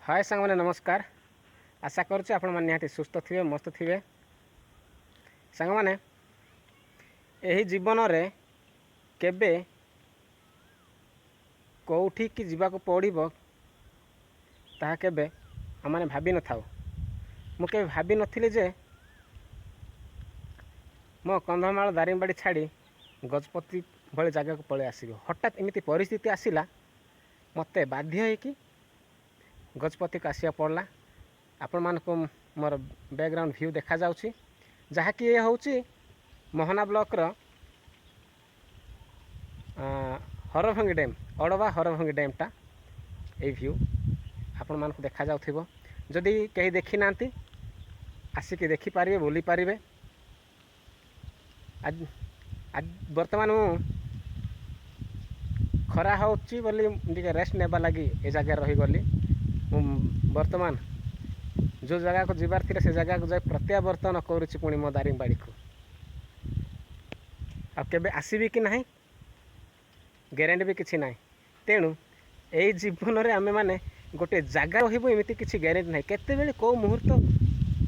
हाय सांग मैंने नमस्कार। आशा करुच्चे आपण मैंने निहाती सुस्थ थे मस्त थे। सांग मैंने यही जीवन रे केबे कौठी की जीवा को पड़ो ताहा केबे आम भाभी न थाउ। मुझे भाभी नी जे मो कंधमाल दारिंगबाड़ी छाड़ी गजपति भली जगह को पलि आसब। हठात एमती परिस्थिति आसला मत बाध्य हो गजपति को आसिया पड़ला। आपण मान को मोर बैकग्राउंड व्यू देखा जाउछि जहाँकि ये हूँ मोहना ब्लॉक हरभंगी डैम अड़वा हरभंगी डैमटा ये व्यू आपण मान को देखा जाउथिबो। जदि कहीं देखी ना आसिक देखिपारे बुली पारे। आज बर्तमान खरा होची बोली रेस्ट नेबा लगी ए जगह रहीगली। बर्तमान जो जगह को जीवार थी से जगह को जाए प्रत्यावर्तन करुच्ची पुणी मो दारिंगबाड़ी को आबे आसबि कि ना ग्यारंटी भी किसी ना। तेणु यही जीवन में आमे माने गोटे जगह रही एमती किसी ग्यारंटी ना केते कौ मुहूर्त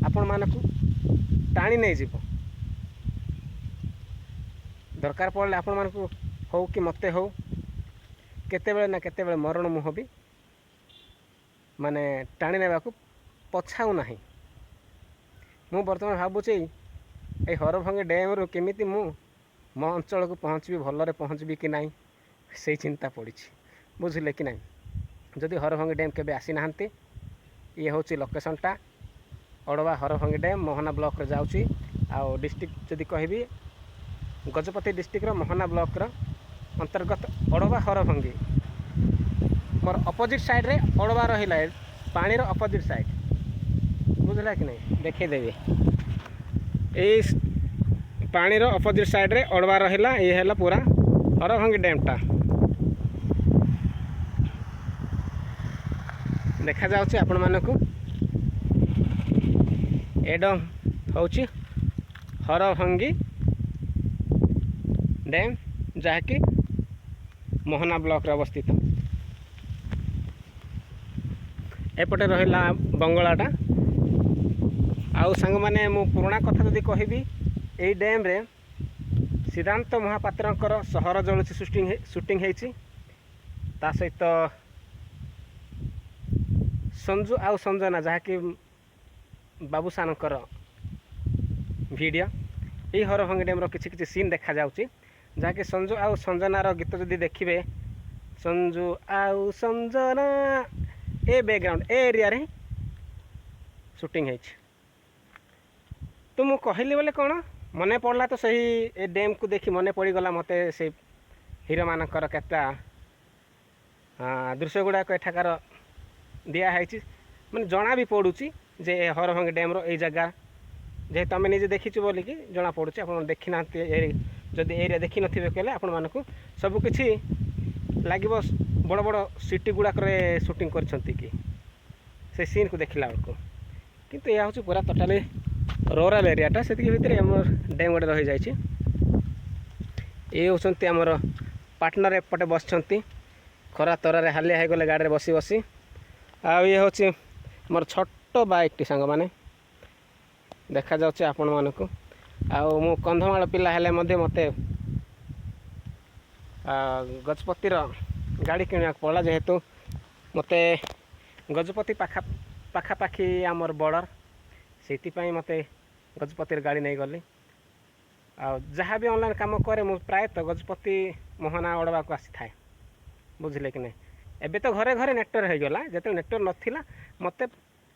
आपण मानक टाणी नहीं जीव। दरकार पड़े आपण मानक हो कि मते हो केते ना केते मरण मुह भी माने टाणी नेबा को पछाऊ ना। मु बर्तमान भावुची ये हरभंगी डैम रु केमिति मु मो अंचल को पहुँची भलरे पहुँचबी कि ना से चिंता पड़ी। बुझिले कि ना जदि हरभंगी डैम केबे आसी ना ये हूँ लोकेशनटा अड़वा हरभंगी डैम मोहना ब्लॉक रे जाउची। आउ डिस्ट्रिक्ट जदि कहबी गजपति डिस्ट्रिक्ट रो मोहना ब्लॉक रो अंतर्गत अड़वा हरभंगी मोर अपोजिट साइड रे अड़वा रहिला पानी रो अपोजिट साइड। बुझला कि नहीं देखेदेवी ये पानी रो अपोजिट साइड रे अड़वा रहिला ये हैला पूरा हरभंगी डैमटा देखा जाउछि आपण मानकु। एडम होछि हरभंगी डैम जहाँकि मोहना ब्लॉक रे अवस्थित। एपटे रहिला बंगलाटा। आउ सांग माने मु पुराना कथा जदि कहबी एई डैम रे सिद्धांत महापात्रंकर सहर जलुची शूटिंग हेछि। ता सहित संजू आउ संजना जहाँकि बाबूसानकर वीडियो यही हरभंगी डैम रो किछि किछि सीन देखा जाउची जहाँकि संजू आउ संजनार गीत जदि देखिबे संजू आउ Sanjana a background A area रे शूटिंग हेछि। तो मु कहली बोले कौन मने पड़ला तो सही ए डैम को देखी मने पड़गला मते से हीरो मानकर केता दृश्य गुड़ाक एठाकार दिया माने जना भी पड़ुची जे हरभंगी डैम रो ए जगह जेहेतु आम निजे देखीचु बोलिकी जना पड़ुची। आप देखी ना जदि एरिया देखी नथिबे कहले आपण मानकु सबकिछि लागिबो बड़ बड़ सिटी गुड़ाक शूटिंग करछंती कि से सीन को देखला बेलको। किंतु यह हूँ पूरा टोटाली रूराल एरियाटा से भितर आम डैम गोटे रही जाइए। ये होती आमर पार्टनर एपटे बसंती खरा तरार हालिया हो गले गाड़ी में बसी बसी। आ ये हूँ मोर छोट बाइक टी सांग माने देखा जाउछि आपण मानकु। आउ मु कंधमाल पिला हेले मते गजपतिर गाड़ी किणा पड़ा जेहेतु मते गजपति पाखापाखी आमर बॉर्डर से मते गजपतिर गाड़ी नहीं गली। आ जहाँ भी ऑनलाइन काम करे मु प्रायतः गजपति मोहना अड़वा को आसी थाए। बुझिले कि नहीं एबे तो घरे घरे नेटवर्क हो गला जेते नेटवर्क नथिला मते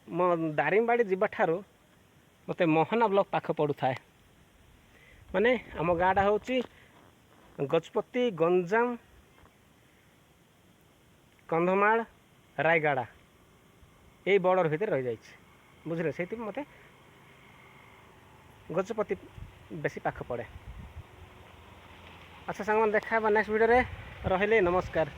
मो दारिंगबाड़ी जीवा ठारू मते मोहना ब्लॉक पाख पड़ू थाए। माने आम गाँटा होची गजपति गंजाम कंधमाल रायगड़ा यही बॉर्डर भितर रही जाइए। बुझले से मत गजपति बेसी पाख पड़े। अच्छा सांग देखा नेक्स्ट वीडियो रे रहिले नमस्कार।